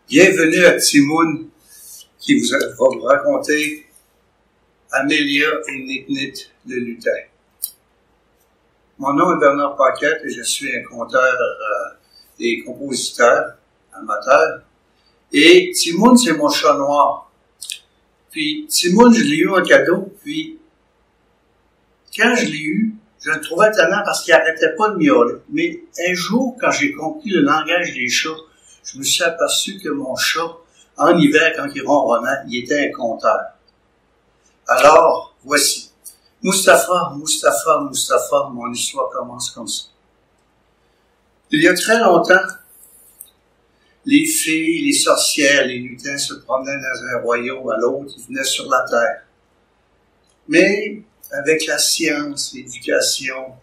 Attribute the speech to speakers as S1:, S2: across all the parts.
S1: Bienvenue à Timoun, qui va vous raconter Amélia et Nit-Nit le lutin. Mon nom est Bernard Paquette et je suis un conteur et compositeur amateur. Et Timoun, c'est mon chat noir. Puis Timoun, je l'ai eu en cadeau, puis quand je l'ai eu, je le trouvais tellement parce qu'il arrêtait pas de miauler. Mais un jour, quand j'ai compris le langage des chats, je me suis aperçu que mon chat, en hiver, quand il ronronnait, il était un conteur. Alors, voici. Mustapha, Mustapha, Mustapha, mon histoire commence comme ça. Il y a très longtemps, les filles, les sorcières, les lutins se promenaient dans un royaume à l'autre, ils venaient sur la terre. Mais, avec la science, l'éducation,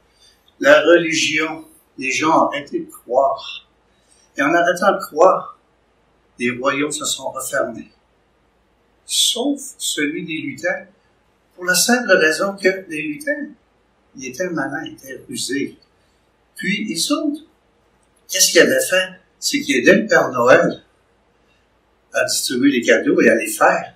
S1: la religion, les gens ont arrêté de croire. Et en arrêtant de croire, les royaumes se sont refermés. Sauf celui des lutins, pour la simple raison que les lutins, ils étaient malins, ils étaient rusés. Puis, les autres, qu'est-ce qu'ils avaient fait? C'est qu'ils aidaient le Père Noël à distribuer les cadeaux et à les faire.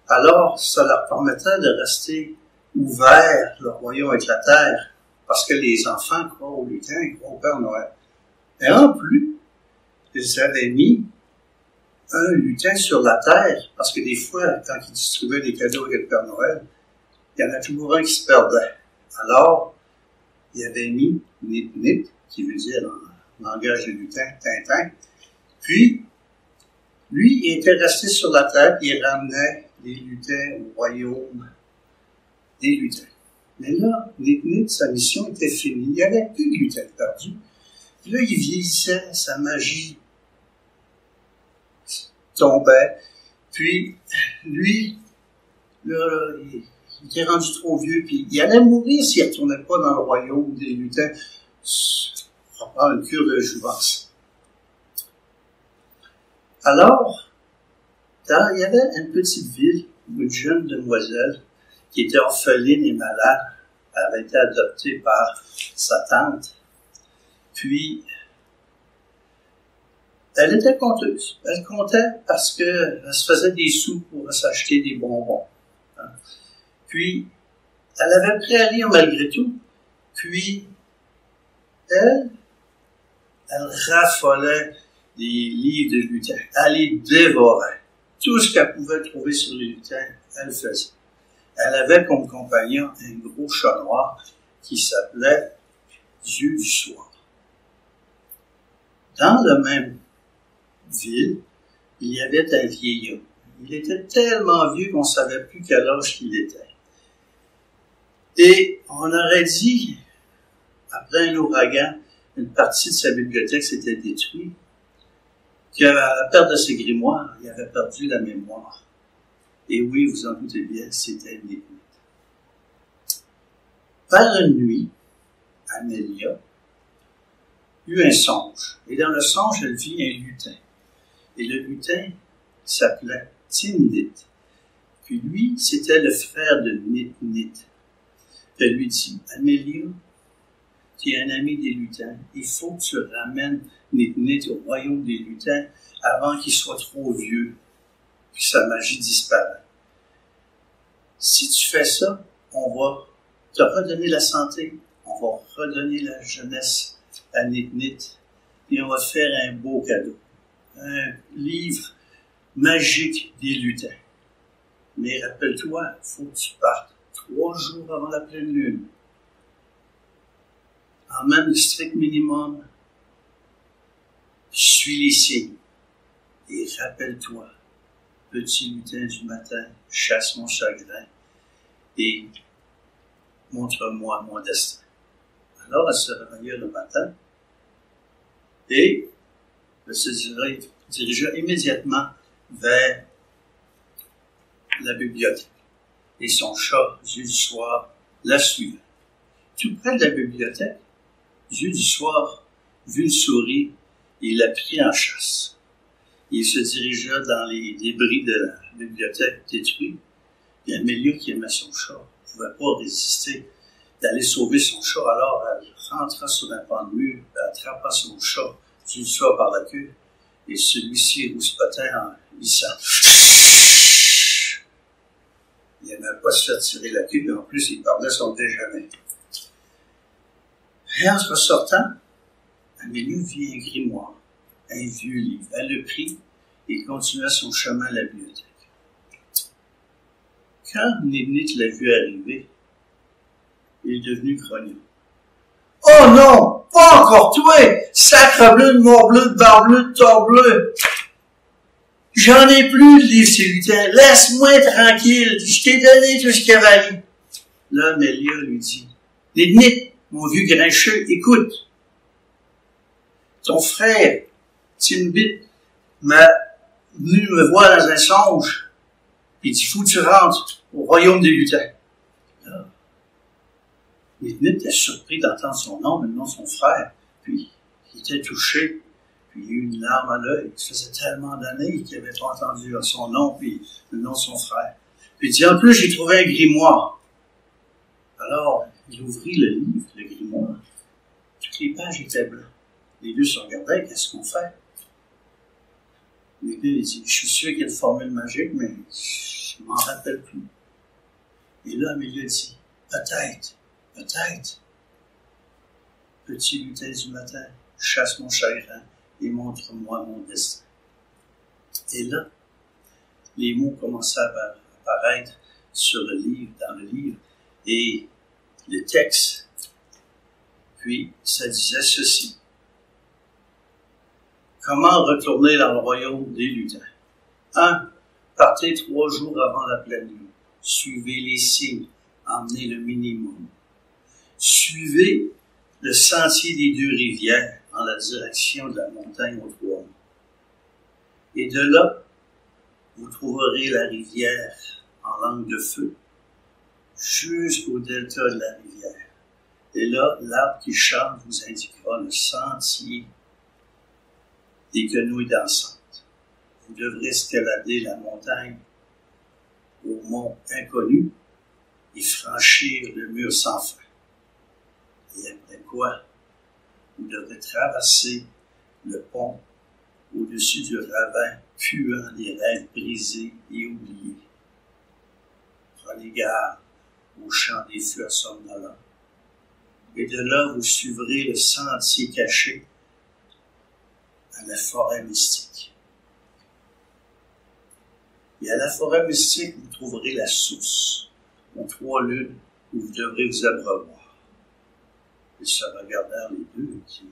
S1: Alors, ça leur permettait de rester ouverts, le royaume avec la terre, parce que les enfants croient aux lutins, ils croient au Père Noël. Et en plus, ils avaient mis un lutin sur la terre, parce que des fois, quand ils distribuaient des cadeaux avec le Père Noël, il y en a toujours un qui se perdait. Alors, il avait mis Nit-Nit, qui veut dire en langage de lutin, Tintin. Puis, lui, il était resté sur la terre, et il ramenait les lutins au royaume des lutins. Mais là, Nit-Nit, sa mission était finie. Il n'y avait plus de lutins perdus. Puis là, il vieillissait, sa magie tombait. Puis, lui, là, il était rendu trop vieux, puis il allait mourir s'il ne retournait pas dans le royaume des lutins. On va prendre une cure de jouvence. Alors, il y avait une petite ville, une jeune demoiselle, qui était orpheline et malade. Elle avait été adoptée par sa tante. Puis, elle était conteuse. Elle comptait parce qu'elle se faisait des sous pour s'acheter des bonbons. Hein. Puis, elle avait appris à lire malgré tout. Puis, elle raffolait des livres de lutins. Elle les dévorait. Tout ce qu'elle pouvait trouver sur les lutins, elle faisait. Elle avait comme compagnon un gros chat noir qui s'appelait Yeux du soir. Dans la même ville, il y avait un vieil homme. Il était tellement vieux qu'on ne savait plus quel âge qu'il était. Et on aurait dit, après un ouragan, une partie de sa bibliothèque s'était détruite, qu'à la perte de ses grimoires, il avait perdu la mémoire. Et oui, vous en doutez bien, c'était Nit-Nit. Vers une nuit, Amélia eut un songe. Et dans le songe, elle vit un lutin. Et le lutin s'appelait Tin-Nit. Puis lui, c'était le frère de Nit-Nit. Elle lui dit, Amélia, tu es un ami des lutins. Il faut que tu ramènes Nit-Nit au royaume des lutins avant qu'il soit trop vieux, puis sa magie disparaît. Si tu fais ça, on va te redonner la santé, on va redonner la jeunesse à Nit-Nit, et on va te faire un beau cadeau. Un livre magique des lutins. Mais rappelle-toi, il faut que tu partes 3 jours avant la pleine lune. Emmène le strict minimum, suis les signes, et rappelle-toi, petit lutin du matin, chasse mon chagrin, et montre-moi mon destin. Alors elle se réveilla le matin, et elle se dirigea immédiatement vers la bibliothèque. Et son chat, Yeux du soir, la suivait. Tout près de la bibliothèque, Yeux du soir vit une souris et il la prit en chasse. Il se dirigea dans les débris de la bibliothèque détruite. Et Amélia, qui aimait son chat, ne pouvait pas résister d'aller sauver son chat. Alors elle rentra sur un pan de mur, elle attrapa son chat, Yeux du soir par la queue, Et celui-ci rouspétait en hissant. Il n'aimait pas se faire tirer la queue, mais en plus, il parlait son déjeuner. Et en se ressortant, Amélie vit un grimoire, un vieux livre. Elle le prit et continua son chemin à la bibliothèque. Quand Nénite l'a vu arriver, il est devenu grognon. « Oh non! Pas encore toi! Sacre bleu, de mort bleu, de barbe bleue, de tord bleu! J'en ai plus de livres cellulaires. Laisse-moi tranquille. Je t'ai donné tout ce qu'il y avait. » Là, Amélia lui dit, « Nénite, mon vieux grincheux, écoute. Ton frère, Timbit, m'a venu me voir dans un songe. Puis il dit, faut que tu rentres au royaume des lutins. » Nénite était surpris d'entendre son nom, mais le nom de son frère. Puis il était touché. Puis il y a eu une larme à l'œil. Ça faisait tellement d'années qu'il n'avait pas entendu son nom, puis le nom de son frère. Puis il dit, en plus, j'ai trouvé un grimoire. Alors, il ouvrit le livre, le grimoire. Toutes les pages étaient blanches. Les deux se regardaient, qu'est-ce qu'on fait? Les deux, il dit, je suis sûr qu'il y a une formule magique, mais je ne m'en rappelle plus. Et là, Amélie dit, peut-être. Petit lutin du matin, chasse mon chagrin et montre-moi mon destin. Et là, les mots commençaient à apparaître sur le livre, dans le livre, et le texte. Puis, ça disait ceci. Comment retourner dans le royaume des lutins? 1. Partez 3 jours avant la pleine lune. Suivez les signes. Emmenez le minimum. Suivez le sentier des 2 rivières en la direction de la montagne aux 3 monts. Et de là, vous trouverez la rivière en langue de feu jusqu'au delta de la rivière. Et là, l'arbre qui chante vous indiquera le sentier des quenouilles dansantes. Vous devrez escalader la montagne au mont inconnu et franchir le mur sans fin. Et après quoi, vous devrez traverser le pont au-dessus du ravin puant des rêves brisés et oubliés. Prenez garde au chant des fleurs somnolentes. Et de là, vous suivrez le sentier caché à la forêt mystique. Et à la forêt mystique, vous trouverez la source aux 3 lunes où vous devrez vous abreuvoir. Ils se regardèrent les deux et disent,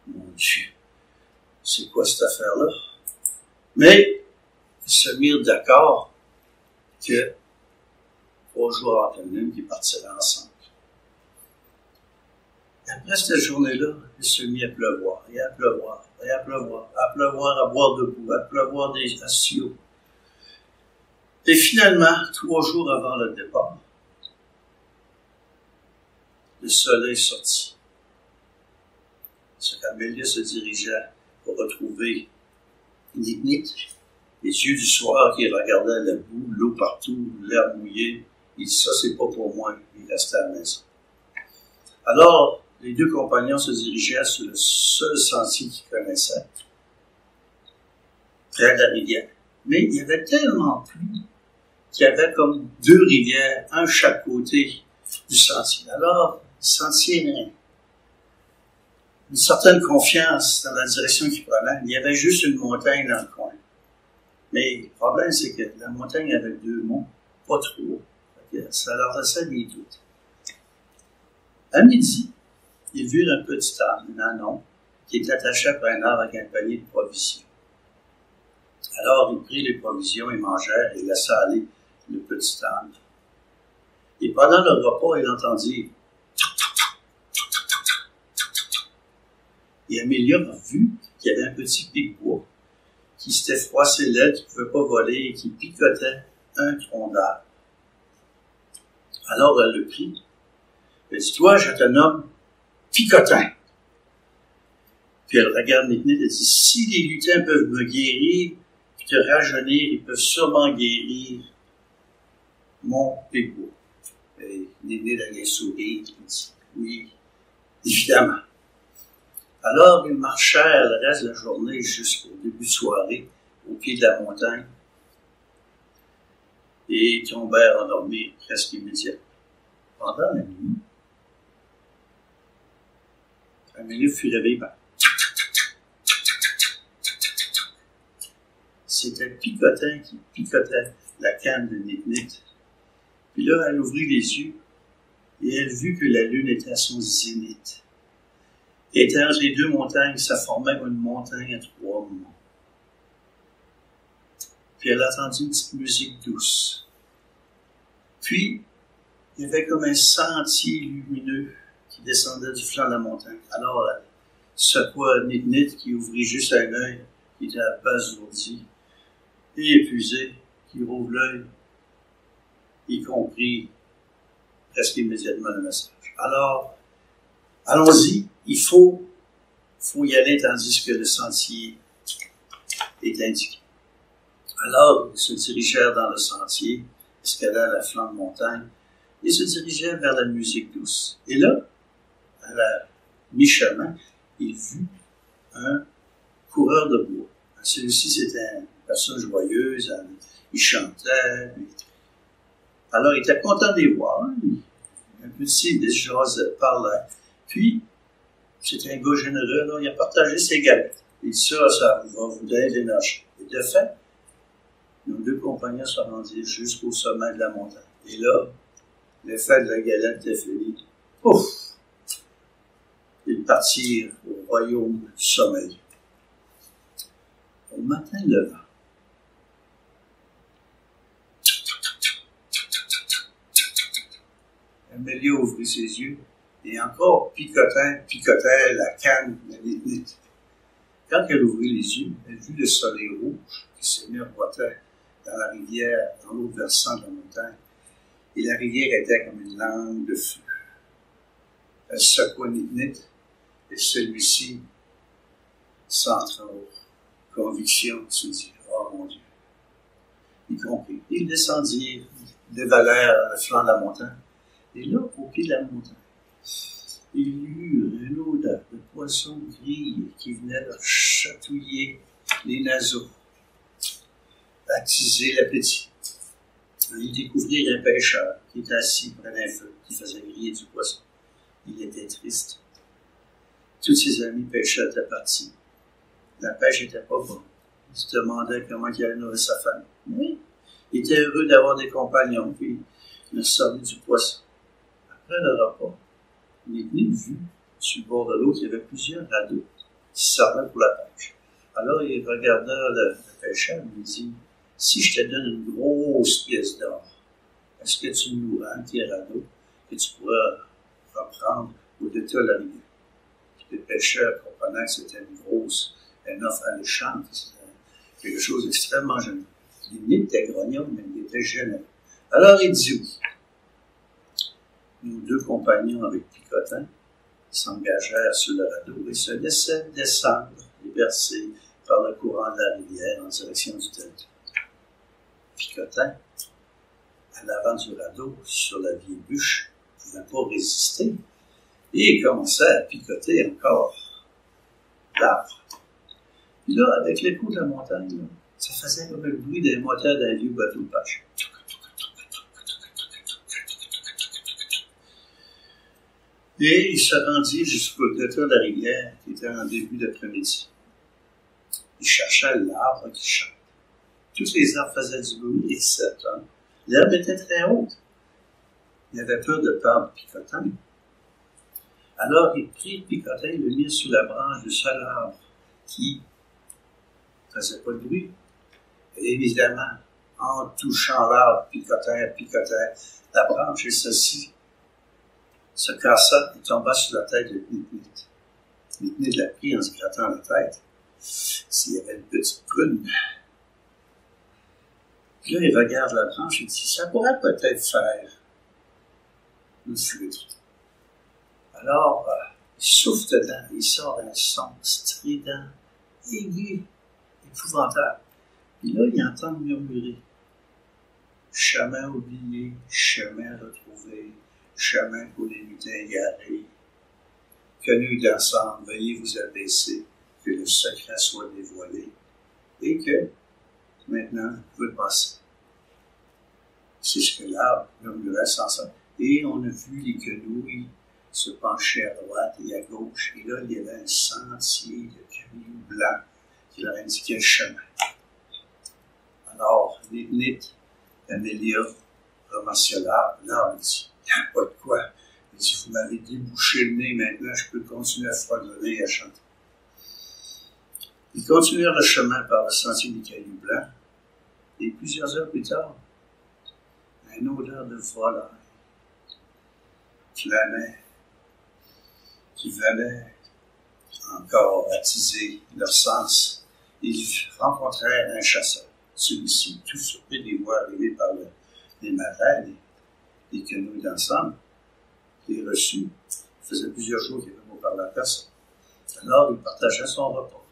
S1: mon Dieu, c'est quoi cette affaire-là? Mais ils se mirent d'accord que 3 jours avant la lune, ils partiraient ensemble. Après cette journée-là, il se mit à pleuvoir, et à pleuvoir, et à pleuvoir, à pleuvoir, à boire debout, à pleuvoir des assiots. Et finalement, 3 jours avant le départ, le soleil sortit. Amélia se dirigea pour retrouver Nénite, les yeux du soir qui regardaient la boue, l'eau partout, l'air mouillé. Il dit, ça c'est pas pour moi, il restait à la maison. Alors, les 2 compagnons se dirigèrent sur le seul sentier qu'ils connaissaient, près de la rivière. Mais il y avait tellement plu qu'il y avait comme 2 rivières, un chaque côté du sentier. Alors, le sentier, une certaine confiance dans la direction qu'il prenait. Il y avait juste une montagne dans le coin. Mais le problème, c'est que la montagne avait 2 monts, pas trop. Ça leur laissait des doutes. À midi, ils virent un petit âne, un anon, qui était attaché après un arbre avec un panier de provisions. Alors, ils prirent les provisions et mangèrent et laissèrent aller le petit âne. Et pendant le repas, ils entendirent. Et Amélia a vu qu'il y avait un petit pic-bois qui s'était froissé l'aile, qui ne pouvait pas voler et qui picotait un tronc d'arbre. Alors elle le prit. Elle dit, toi, je te nomme Picotin. Puis elle regarde Nénite et dit, si les lutins peuvent me guérir, puis te rajeunir, ils peuvent sûrement guérir mon pic-bois. Et Nénite a un sourire, il dit, oui, évidemment. Alors, ils marchèrent le reste de la journée jusqu'au début de soirée, au pied de la montagne, et tombèrent endormis presque immédiatement. Pendant la nuit, Amélie fut réveillée par... C'était Picotin qui picotait la canne de Nit-Nit. Puis là, elle ouvrit les yeux et elle vit que la lune était à son zénith. Et était entre les deux montagnes, ça formait une montagne à trois monts. Puis elle entendit une petite musique douce. Puis, il y avait comme un sentier lumineux qui descendait du flanc de la montagne. Alors, elle secoua Nit-Nit qui ouvrit juste un œil, qui était abasourdi et épuisé, qui rouvre l'œil, y compris presque immédiatement le message. Alors, allons-y, il faut y aller tandis que le sentier est indiqué. Alors, ils se dirigèrent dans le sentier, escaladèrent la flanc de montagne, et se dirigèrent vers la musique douce. Et là, à la mi-chemin, il vit un coureur de bois. Celui-ci, c'était une personne joyeuse, il chantait. Alors, il était content de les voir. Un petit, il jasait, parlait. Puis, c'était un gars généreux, alors il a partagé ses galettes. Il dit ça va vous donner de l'énergie. Et de fait, nos deux compagnons se rendirent jusqu'au sommet de la montagne. Et là, l'effet de la galette était fini. Ouf! Ils partirent au royaume du sommeil. Au matin levant, Amélie ouvrit ses yeux et encore picotait la canne de Nit-Nit. Quand elle ouvrit les yeux, elle vit le soleil rouge qui s'émerveillait dans la rivière, dans l'autre versant de la montagne, et la rivière était comme une langue de feu. Elle secoua Nit-Nit, et celui-ci, sans trop conviction, se dit « Oh mon Dieu !» Il comprit. Ils descendirent, dévalèrent le flanc de la montagne, et là, au pied de la montagne, il y eut une odeur de poisson gris qui venait leur chatouiller les naseaux, attiser l'appétit. Ils découvrirent un pêcheur qui était assis près d'un feu, qui faisait griller du poisson. Il était triste. Tous ses amis pêcheurs étaient partis. La pêche n'était pas bonne. Il se demandait comment il allait nourrir sa famille. Mais il était heureux d'avoir des compagnons, puis il leur servait du poisson. Après le repas, Nit-Nit vit sur le bord de l'eau qu'il y avait plusieurs radeaux qui servaient pour la pêche. Alors il regarda le pêcheur et lui dit « Si je te donne une grosse pièce d'or, est-ce que tu nous rends tes radeaux que tu pourras reprendre au-delà de la rivière? » Le pêcheur comprenant que c'était une offre alléchante, c'était quelque chose d'extrêmement généreux. Nit-Nit était grognon, mais il était généreux. Alors il dit oui. Nos deux compagnons avec Picotin s'engagèrent sur le radeau et se laissaient descendre et bercer par le courant de la rivière en direction du delta. Picotin, à l'avant du radeau, sur la vieille bûche, ne pouvait pas résister et il commençait à picoter encore l'arbre. Puis là, avec l'écho de la montagne, là, ça faisait comme le bruit des moteurs d'un vieux bateau de pêche. Et il se rendit jusqu'au delta de la rivière, qui était en début d'après-midi. Il cherchait l'arbre qui chante. Tous les arbres faisaient du bruit, excepté un. L'herbe était très haute. Il avait peur de perdre Picotin. Alors il prit Picotin et le mit sous la branche du seul arbre qui ne faisait pas de bruit. Et évidemment, en touchant l'arbre, Picotin, la branche et ceci se cassa et tomba sur la tête de Nit-Nit. Nit-Nit l'a pris en se grattant la tête. S'il y avait une petite prune. Puis là, il regarde la branche et dit, ça pourrait peut-être faire une flûte. Alors, il souffle dedans, il sort un son strident, aigu, épouvantable. Puis là, il entend murmurer. Chemin oublié, chemin retrouvé, chemin pour les lutins égarés. Quenouille d'ensemble, veuillez vous abaisser, que le secret soit dévoilé, et que, maintenant, vous pouvez passer. C'est ce que l'arbre murmurait sans ça. Et on a vu les quenouilles se pencher à droite et à gauche, et là, il y avait un sentier de cailloux blancs qui leur indiquait le chemin. Alors, l'Ignite, Amélia, remercia l'arbre. L'arbre dit, il n'y a pas de quoi. Il dit, vous m'avez débouché le nez, maintenant je peux continuer à fredonner et à chanter. Ils continuèrent le chemin par le sentier des cailloux blancs, et plusieurs heures plus tard, une odeur de volaille flânait, qui venait encore attiser leur sens. Ils rencontrèrent un chasseur. Celui-ci, tout surpris des voix arrivées par les marais, les quenouilles d'ensemble, les reçut. Il faisait plusieurs jours qu'il n'avait pas parlé à personne. Alors, il partageait son repas.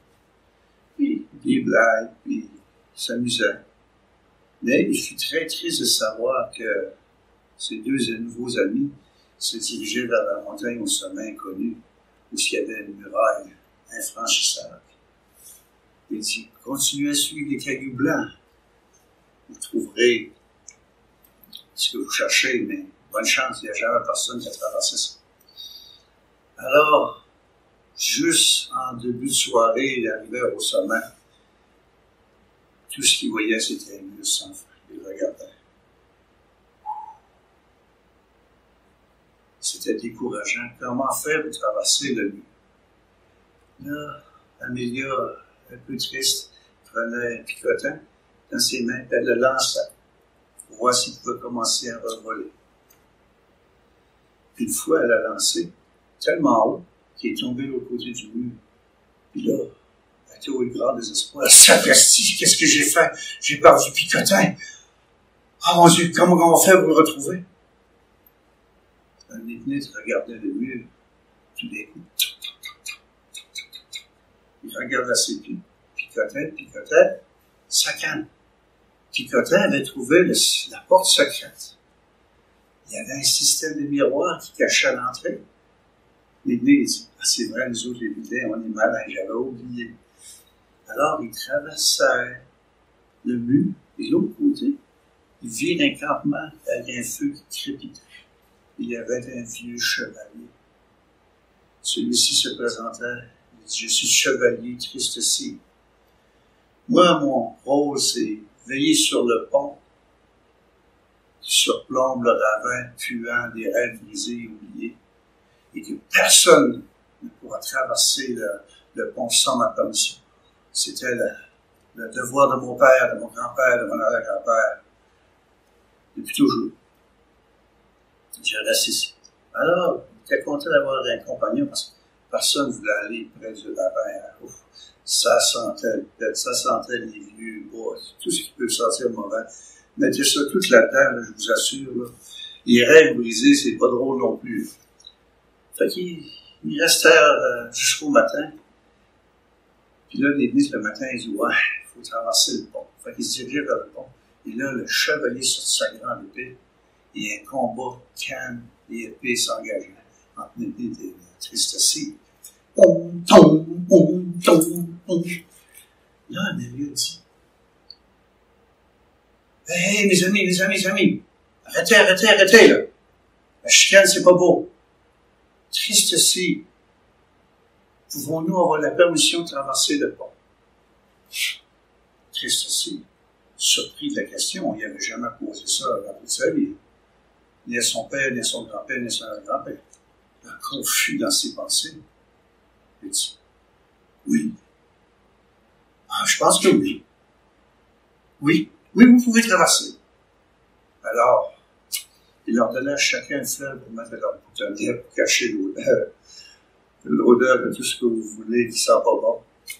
S1: Puis, des blagues, puis il s'amusait. Mais il fut très triste de savoir que ces deux nouveaux amis se dirigeaient vers la montagne au sommet inconnu, où il y avait une muraille infranchissable. Il dit, continuez à suivre les cailloux blancs. Vous trouverez ce que vous cherchez, mais bonne chance, il n'y a jamais personne qui a traversé ça. Alors, juste en début de soirée, il arrivait au sommet. Tout ce qu'il voyait, c'était un mur sans fin. Il regardait. C'était décourageant. Comment faire pour traverser le mur? Là, Amélia, un peu triste, prenait un picotin dans ses mains, et elle le lançait pour voir s'il pouvait commencer à revoler. Puis une fois, elle a lancé tellement haut qu'il est tombé de l'autre côté du mur. Puis là, elle était au grand désespoir. Sapristi, qu'est-ce que j'ai fait? J'ai perdu le picotin. Oh mon Dieu, comment on va faire pour le retrouver? Un Ignite regardait le mur, tout d'un coup. Il regardait ses pieds, picotait, sa canne. Picotin avait trouvé la porte secrète. Il y avait un système de miroir qui cachait l'entrée. L'Ignite dit, ah, c'est vrai, nous autres, les vilains, on est malins, j'avais oublié. Alors, il traversait le mur, et de l'autre côté, il vit un campement avec un feu qui crépitait. Il y avait un vieux chevalier. Celui-ci se présentait. Il dit, je suis chevalier Tristessé. Moi, mon rôle, c'est veiller sur le pont qui surplombe le ravin puant des rêves brisés et oubliés, et que personne ne pourra traverser le pont sans ma permission. C'était le devoir de mon père, de mon grand-père, de mon arrière-grand-père, depuis toujours. Je reste ici. Alors, il était content d'avoir un compagnon parce que personne ne voulait aller près du ravin. Ça sentait les vieux bois, tout ce qui peut sentir mauvais. Mettez ça tout là-dedans, je vous assure. Là. Les rêves brisés, c'est pas drôle non plus. Fait qu'il restait jusqu'au matin. Puis là, l'Église, le matin, il dit, ouais, il faut traverser le pont. Fait qu'il se dirigeait vers le pont. Et là, le chevalier sortit sa grande épée. Et un combat calme et épée s'engageait entre Ignite et Tristessé. Là, Amélia dit, hey, mes amis, arrêtez, là. La chicane, c'est pas beau. Tristessé, pouvons-nous avoir la permission de traverser le pont? Tristessé, surpris de la question, il n'avait jamais posé ça dans toute sa vie. Ni à son père, ni à son grand-père, ni à son grand-père. Confus dans ses pensées. Il dit, oui. Ah, je pense que oui. Oui, vous pouvez traverser. Alors, il leur donnait à chacun une fleur pour mettre leur boutonnière pour cacher l'odeur de tout ce que vous voulez qui sent pas bon. Puis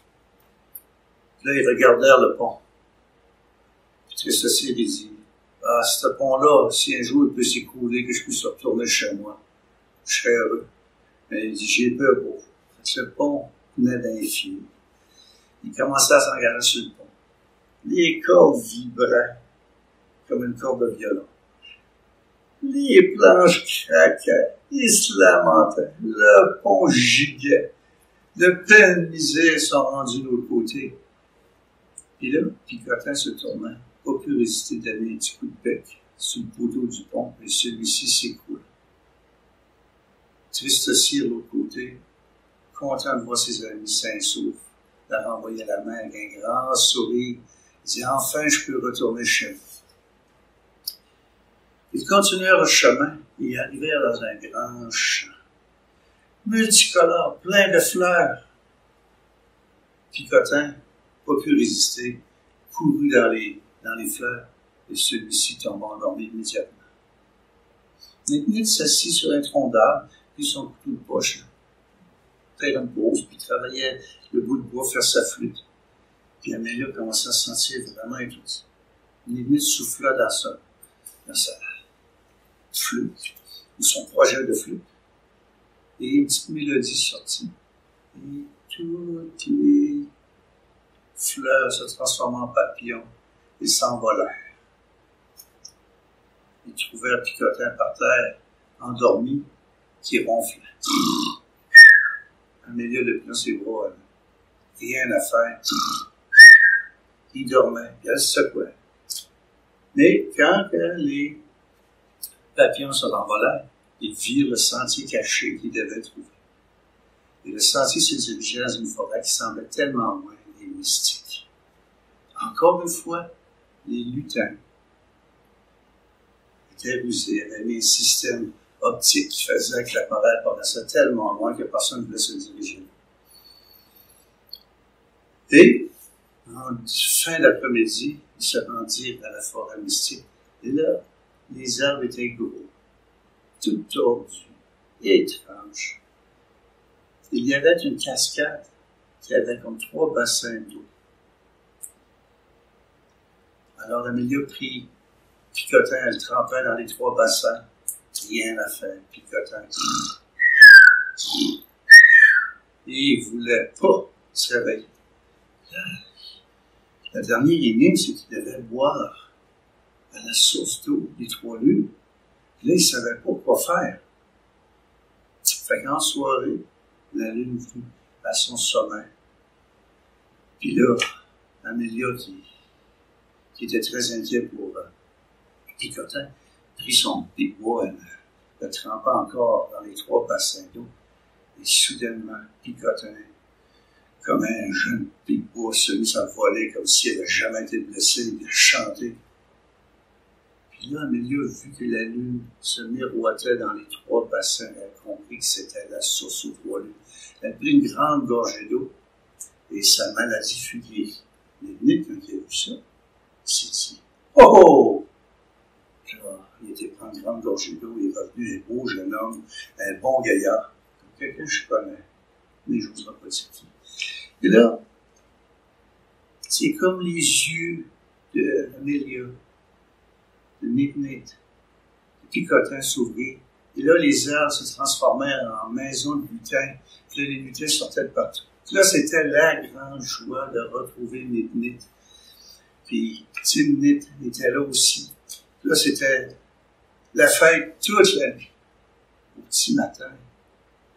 S1: là, ils regardèrent le pont. Puis Tristessé lui dit, ah, ce pont-là, si un jour il peut s'écrouler, que je puisse retourner chez moi, je serais heureux. Mais il dit, j'ai peur pour vous. Ce pont venait d'un fil. Il commençait à s'engager sur le pont. Les cordes vibraient comme une corde de violon. Les planches craquaient, ils se lamentaient, le pont giguait, de peine misère sont rendus de l'autre côté. Et là, Picotin se tournant, pas pu résister de donner un petit coup de bec sur le poteau du pont, et celui-ci s'écoule. Triste aussi, de l'autre côté, content de voir ses amis sains et saufs, leur envoyer la main avec un grand sourire, dit « Enfin, je peux retourner chez moi. » Ils continuèrent le chemin et arrivèrent dans un grand champ, multicolore, plein de fleurs. Picotin, pas pu résister, courut dans les fleurs, et celui-ci tomba endormi immédiatement. Nip-Nip s'assit sur un tronc d'arbre, puis son couteau de poche, faire une pause, puis travaillait le bout de bois, faire sa flûte. Puis Amélia commença à se sentir vraiment étourdie. Nip-Nip souffla dans sa flûte, ou son projet de flûte, et une petite mélodie sortit. Et toutes les fleurs se transformant en papillons et s'envolèrent. Ils trouvèrent Picotin par terre, endormi, qui ronflait. Amélia le prit dans ses bras, rien à faire. Il dormait, puis elle se secouait. Mais quand les papillons se envolèrent, ils virent le sentier caché qu'ils devaient trouver. Et le sentier se dirigeait dans une forêt qui semblait tellement loin et mystique. Encore une fois, les lutins étaient rusés, avaient mis un système optique qui faisait que la forêt paraissait tellement loin que personne ne voulait se diriger. Et, en fin d'après-midi, ils se rendirent à la forêt mystique. Et là, les arbres étaient gros, tout tordus, étranges. Il y avait une cascade qui avait comme 3 bassins d'eau. Alors Amélia prit Picotin, elle trempait dans les 3 bassins. Rien à faire, Picotin. Et il voulait pas se réveiller. La dernière énigme, c'est qu'il devait boire à la source d'eau des 3 lunes. Puis là, il ne savait pas quoi faire. Fait qu'en soirée, la lune fut à son sommet. Puis là, Amélia, qui était très inquiète pour Picotin, prit son pic-bois, elle le trempa encore dans les 3 bassins d'eau. Et soudainement, Picotin, comme un jeune pic-bois, se mit à voler comme s'il n'avait jamais été blessé, il a chanté. Puis là, Amélia vu que la lune se miroitait dans les 3 bassins. Elle a compris que c'était la source aux 3 lunes. Elle prit une grande gorgée d'eau et sa maladie fut guérie. Mais quand il a vu ça, il s'est dit « Oh! » Il était prendre une grande gorgée d'eau, il est revenu un beau jeune homme, un bon gaillard, comme quelqu'un que je connais, mais je n'oserais pas dire qui. Et là, c'est comme les yeux d'Amélia, de Nip-Nip, de Picotin s'ouvrirent. Et là, les arbres se transformèrent en maisons de lutins. Puis là, les lutins sortaient de partout. Puis là, c'était la grande joie de retrouver Nip-Nip. Puis Tim-Nip était là aussi. Puis là, c'était la fête toute la nuit. Au petit matin,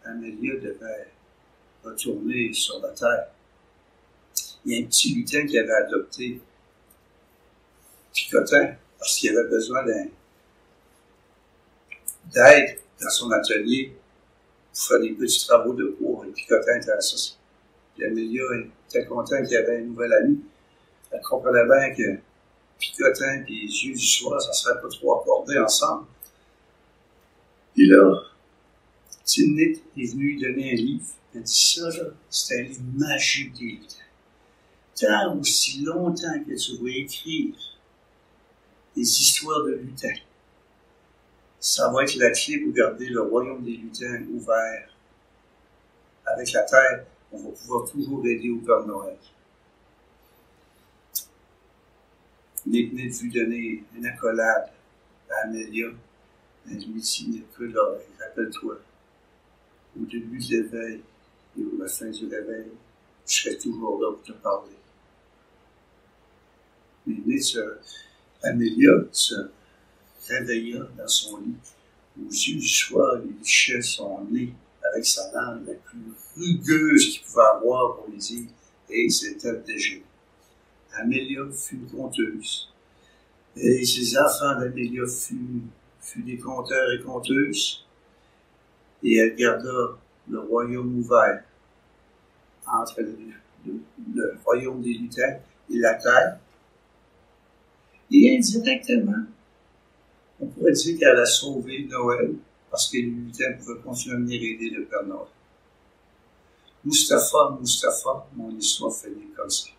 S1: Amélia devait retourner sur la terre. Il y a un petit lutin qui avait adopté Picotin parce qu'il avait besoin d'aide dans son atelier pour faire des petits travaux de bois. Et Picotin était associé. Puis Amélia était contente qu'il y avait un nouvel ami. Elle comprenait bien que Picotin et les yeux du soir, ça ne serait pas trop accordé ensemble. Puis là, Tim-Nip est venu lui donner un livre. Elle dit ça, là, c'est un livre magique des lutins. Tant aussi longtemps que tu vas écrire des histoires de lutins, ça va être la clé pour garder le royaume des lutins ouvert. Avec la terre, on va pouvoir toujours aider au Père Noël. Nip-Nip vut donner une accolade à Amélia. Elle lui dit, écoute, rappelle-toi, au début de l'éveil et à la fin du réveil, je serai toujours là pour te parler. Amélia se réveilla dans son lit. Aux yeux du soir, il lichait son nez avec sa langue la plus rugueuse qu'il pouvait avoir pour lui dire « Et c'était déjeuner ». Amélia fut une conteuse. Et ses enfants d'Amélia furent des conteurs et conteuses. Et elle garda le royaume ouvert entre le royaume des lutins et la terre. Et indirectement, on pourrait dire qu'elle a sauvé Noël parce que les lutins pouvaient continuer à venir aider le Père Noël. Mustapha, mon histoire finit comme ça.